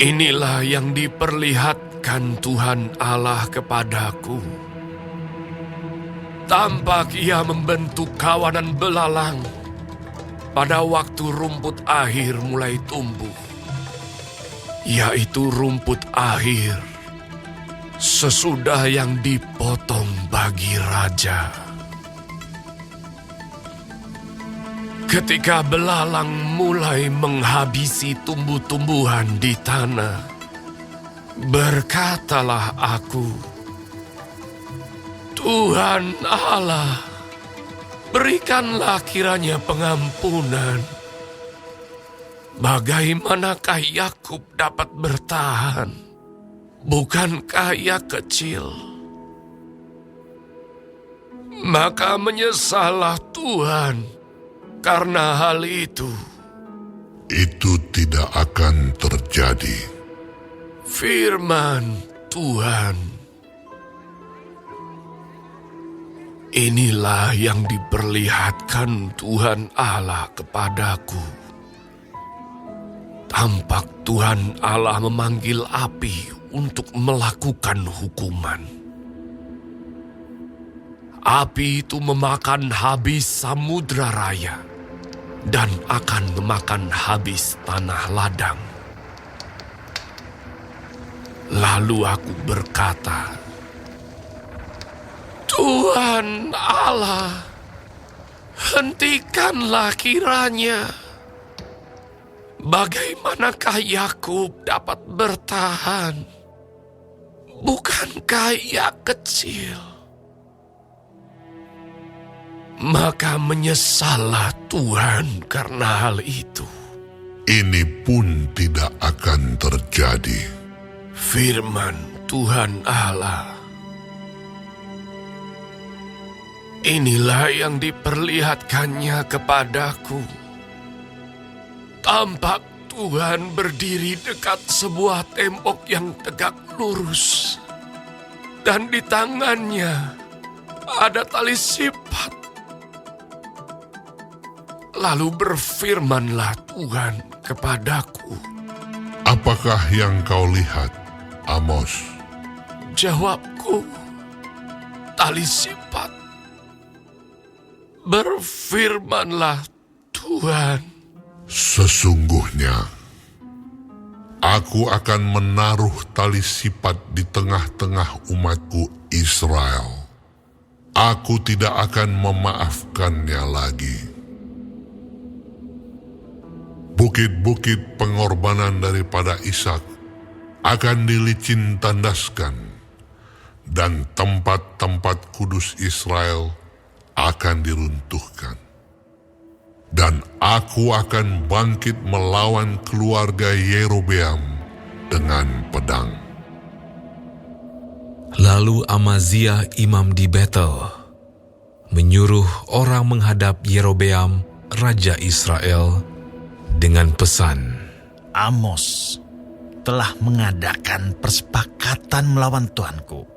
Inilah yang diperlihatkan Tuhan Allah kepadaku. Tampak Ia membentuk kawanan belalang pada waktu rumput akhir mulai tumbuh, yaitu rumput akhir sesudah yang dipotong bagi raja. Ketika belalang mulai menghabisi tumbuh-tumbuhan di tanah, berkatalah aku, Tuhan Allah, berikanlah kiranya pengampunan. Bagaimanakah Yakub dapat bertahan? Bukankah ia kecil? Maka menyesallah Tuhan karena hal itu. Itu tidak akan terjadi. Firman Tuhan. Inilah yang diperlihatkan Tuhan Allah kepadaku. Tampak Tuhan Allah memanggil api untuk melakukan hukuman. Api itu memakan habis samudra raya dan akan memakan habis tanah ladang. Lalu aku berkata, Tuhan Allah, hentikanlah kiranya. Bagaimanakah Yakub dapat bertahan? Bukankah ia kecil? Maka menyesallah Tuhan karena hal itu. Ini pun tidak akan terjadi. Firman Tuhan Allah. Inilah yang diperlihatkannya kepadaku. Tampak Tuhan berdiri dekat sebuah tembok yang tegak lurus. Dan di tangannya ada tali sipat. Lalu berfirmanlah Tuhan kepadaku. Apakah yang kau lihat, Amos? Jawabku, tali sipat. Berfirmanlah Tuhan. Sesungguhnya, aku akan menaruh tali sipat di tengah-tengah umatku Israel. Aku tidak akan memaafkannya lagi. Bukit-bukit pengorbanan daripada Ishak akan dilicin tandaskan, dan tempat-tempat kudus Israel akan diruntuhkan. Dan aku akan bangkit melawan keluarga Yerobeam dengan pedang. Lalu Amaziah imam di Betel menyuruh orang menghadap Yerobeam, raja Israel, dengan pesan, Amos telah mengadakan persepakatan melawan Tuanku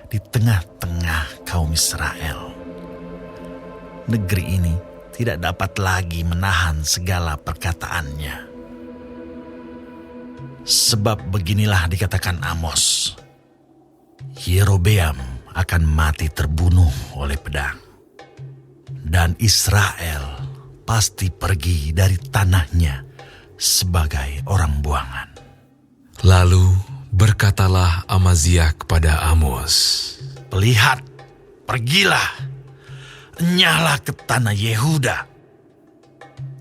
di tengah-tengah kaum Israel. Negeri ini tidak dapat lagi menahan segala perkataannya. Sebab beginilah dikatakan Amos, Yerobeam akan mati terbunuh oleh pedang, dan Israel pasti pergi dari tanahnya sebagai orang buangan. Lalu berkatalah Amaziah kepada Amos, Lihat, pergilah, enyahlah ke tanah Yehuda.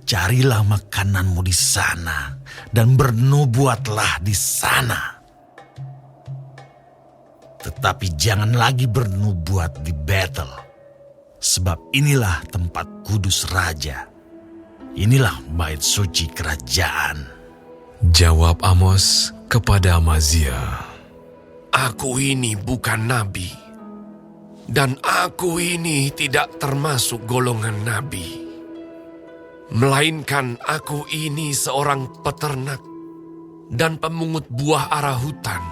Carilah makananmu di sana dan bernubuatlah di sana. Tetapi jangan lagi bernubuat di Betel, sebab inilah tempat kudus raja. Inilah bait suci kerajaan. Jawab Amos kepada Amaziah, Aku ini bukan nabi, dan aku ini tidak termasuk golongan nabi. Melainkan aku ini seorang peternak dan pemungut buah ara hutan.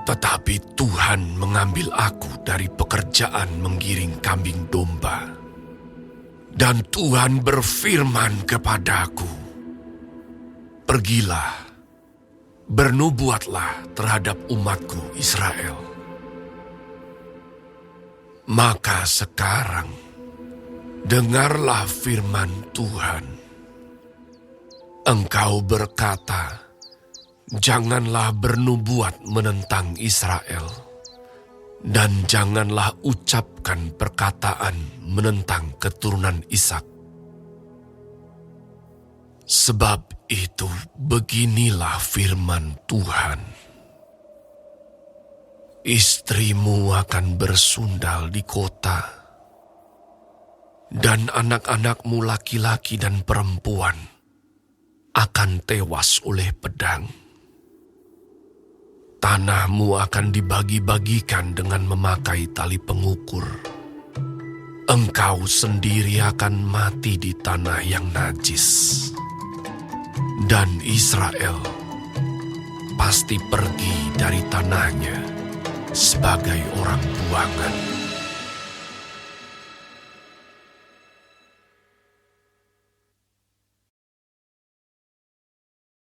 Tetapi Tuhan mengambil aku dari pekerjaan menggiring kambing domba. Dan Tuhan berfirman kepadaku, Pergilah, bernubuatlah terhadap umatku Israel. Maka sekarang, dengarlah firman Tuhan. Engkau berkata, janganlah bernubuat menentang Israel, dan janganlah ucapkan perkataan menentang keturunan Ishak. Sebab itu beginilah firman Tuhan. Istrimu akan bersundal di kota, dan anak-anakmu laki-laki dan perempuan akan tewas oleh pedang. Tanahmu akan dibagi-bagikan dengan memakai tali pengukur. Engkau sendiri akan mati di tanah yang najis. Dan Israel pasti pergi dari tanahnya sebagai orang buangan.